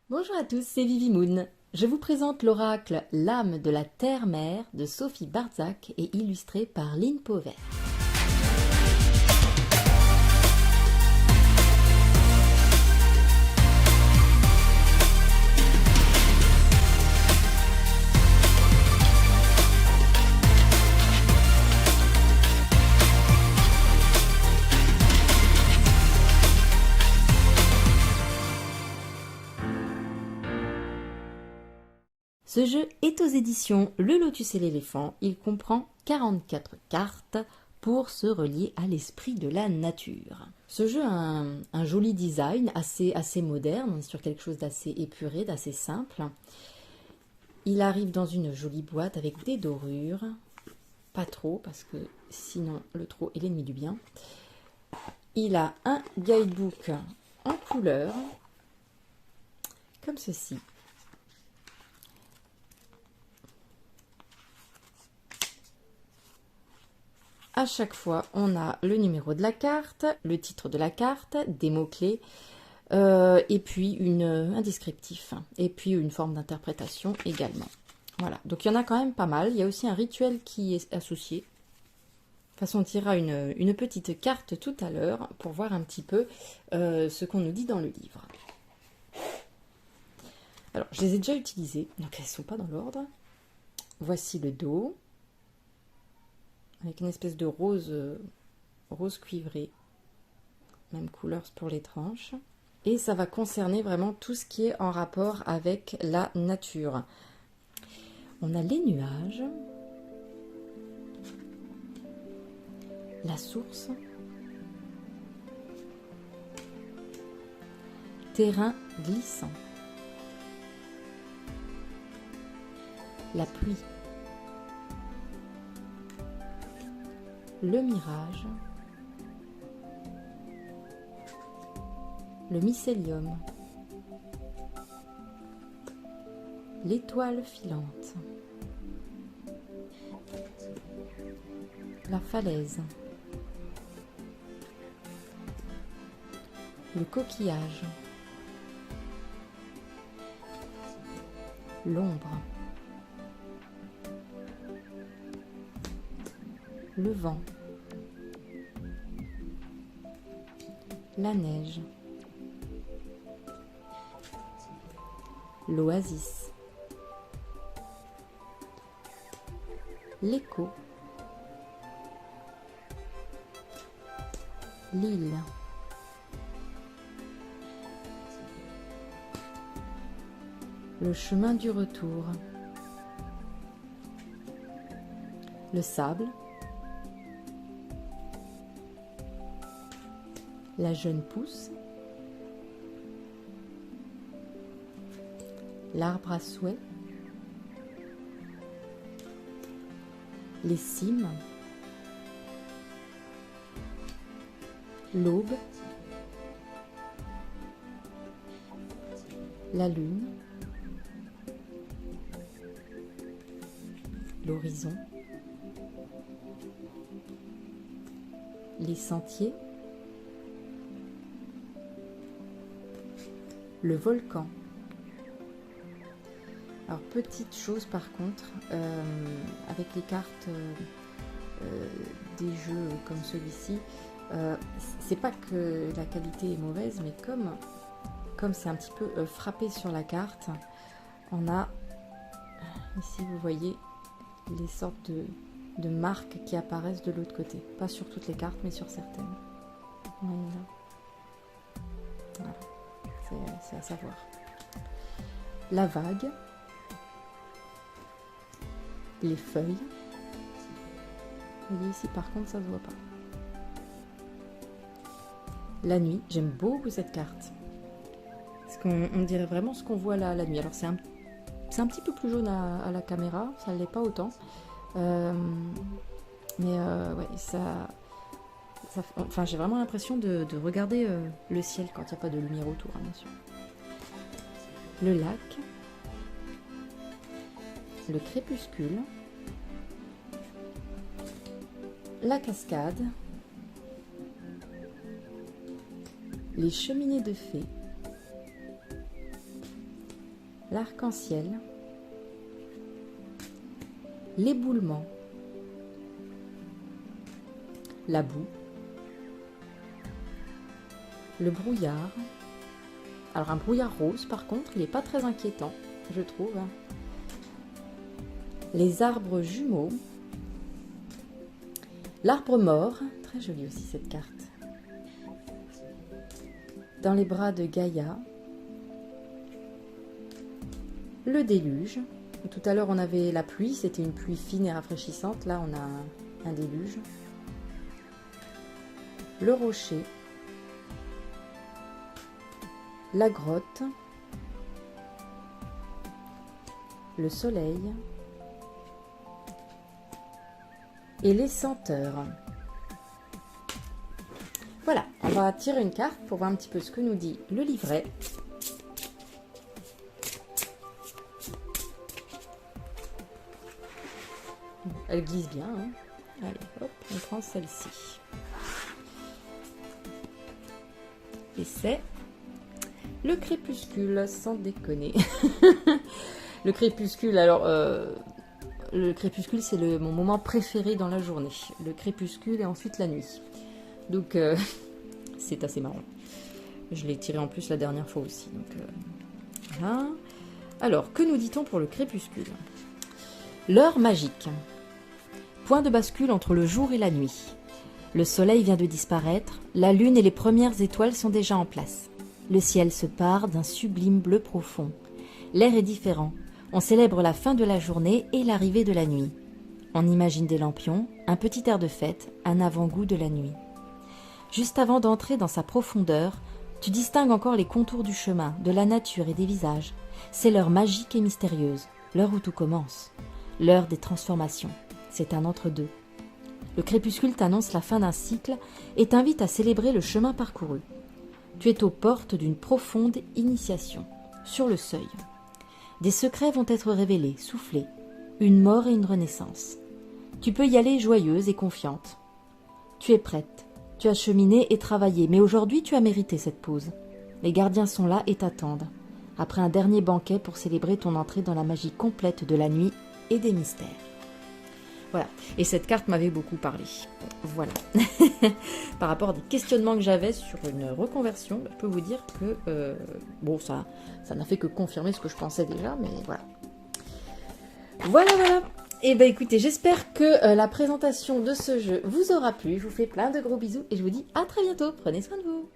Bonjour à tous, c'est Vivi Moon. Je vous présente l'oracle L'âme de la Terre-Mère de Sophie Barzac et illustré par Lynn Pauvert. Ce jeu est aux éditions Le Lotus et l'éléphant. Il comprend 44 cartes pour se relier à l'esprit de la nature. Ce jeu a un joli design, assez moderne, on est sur quelque chose d'assez épuré, d'assez simple. Il arrive dans une jolie boîte avec des dorures, pas trop parce que sinon le trop est l'ennemi du bien. Il a un guidebook en couleur, comme ceci. À chaque fois, on a le numéro de la carte, le titre de la carte, des mots-clés, et puis un descriptif, et puis une forme d'interprétation également. Voilà, donc il y en a quand même pas mal. Il y a aussi un rituel qui est associé. De toute façon, on tirera une petite carte tout à l'heure pour voir un petit peu ce qu'on nous dit dans le livre. Alors, je les ai déjà utilisées, donc elles ne sont pas dans l'ordre. Voici le dos, avec une espèce de rose cuivré, même couleur pour les tranches. Et ça va concerner vraiment tout ce qui est en rapport avec la nature. On a les nuages, la source, terrain glissant, la pluie, le mirage, le mycélium, l'étoile filante, la falaise, le coquillage, l'ombre, le vent, la neige, l'oasis, l'écho, l'île, le chemin du retour, le sable, la jeune pousse, l'arbre à souhait, les cimes, l'aube, la lune, l'horizon, les sentiers, le volcan. Alors petite chose par contre, avec les cartes des jeux comme celui-ci, c'est pas que la qualité est mauvaise, mais comme c'est un petit peu frappé sur la carte, on a ici, vous voyez, les sortes de marques qui apparaissent de l'autre côté. Pas sur toutes les cartes, mais sur certaines. Voilà, c'est à savoir. La vague, les feuilles. Vous voyez ici, par contre, ça se voit pas. La nuit, j'aime beaucoup cette carte. Parce qu'on dirait vraiment ce qu'on voit la nuit. Alors c'est un petit peu plus jaune à la caméra, ça ne l'est pas autant. Mais ouais, enfin, j'ai vraiment l'impression de regarder le ciel quand il n'y a pas de lumière autour, hein, bien sûr. Le lac, le crépuscule, la cascade, les cheminées de fées, l'arc-en-ciel, l'éboulement, la boue, le brouillard. Alors un brouillard rose par contre, il n'est pas très inquiétant, je trouve. Les arbres jumeaux, l'arbre mort, très jolie aussi cette carte. Dans les bras de Gaïa, le déluge. Tout à l'heure on avait la pluie, c'était une pluie fine et rafraîchissante. Là on a un déluge. Le rocher, la grotte, le soleil et les senteurs. Voilà, on va tirer une carte pour voir un petit peu ce que nous dit le livret. Elle glisse bien, hein. Allez, hop, on prend celle-ci. Et c'est le crépuscule, sans déconner. Le crépuscule, alors, le crépuscule, c'est mon moment préféré dans la journée. Le crépuscule et ensuite la nuit. Donc, c'est assez marrant. Je l'ai tiré en plus la dernière fois aussi. Donc, voilà. Alors, que nous dit-on pour le crépuscule? L'heure magique. Point de bascule entre le jour et la nuit. Le soleil vient de disparaître, la lune et les premières étoiles sont déjà en place. Le ciel se pare d'un sublime bleu profond. L'air est différent. On célèbre la fin de la journée et l'arrivée de la nuit. On imagine des lampions, un petit air de fête, un avant-goût de la nuit. Juste avant d'entrer dans sa profondeur, tu distingues encore les contours du chemin, de la nature et des visages. C'est l'heure magique et mystérieuse, l'heure où tout commence, l'heure des transformations. C'est un entre-deux. Le crépuscule t'annonce la fin d'un cycle et t'invite à célébrer le chemin parcouru. Tu es aux portes d'une profonde initiation, sur le seuil. Des secrets vont être révélés, soufflés, une mort et une renaissance. Tu peux y aller joyeuse et confiante. Tu es prête, tu as cheminé et travaillé, mais aujourd'hui tu as mérité cette pause. Les gardiens sont là et t'attendent, après un dernier banquet pour célébrer ton entrée dans la magie complète de la nuit et des mystères. Voilà, et cette carte m'avait beaucoup parlé. Voilà. Par rapport à des questionnements que j'avais sur une reconversion, je peux vous dire que, bon, ça n'a fait que confirmer ce que je pensais déjà, mais voilà. Voilà. Et ben écoutez, j'espère que la présentation de ce jeu vous aura plu. Je vous fais plein de gros bisous et je vous dis à très bientôt. Prenez soin de vous.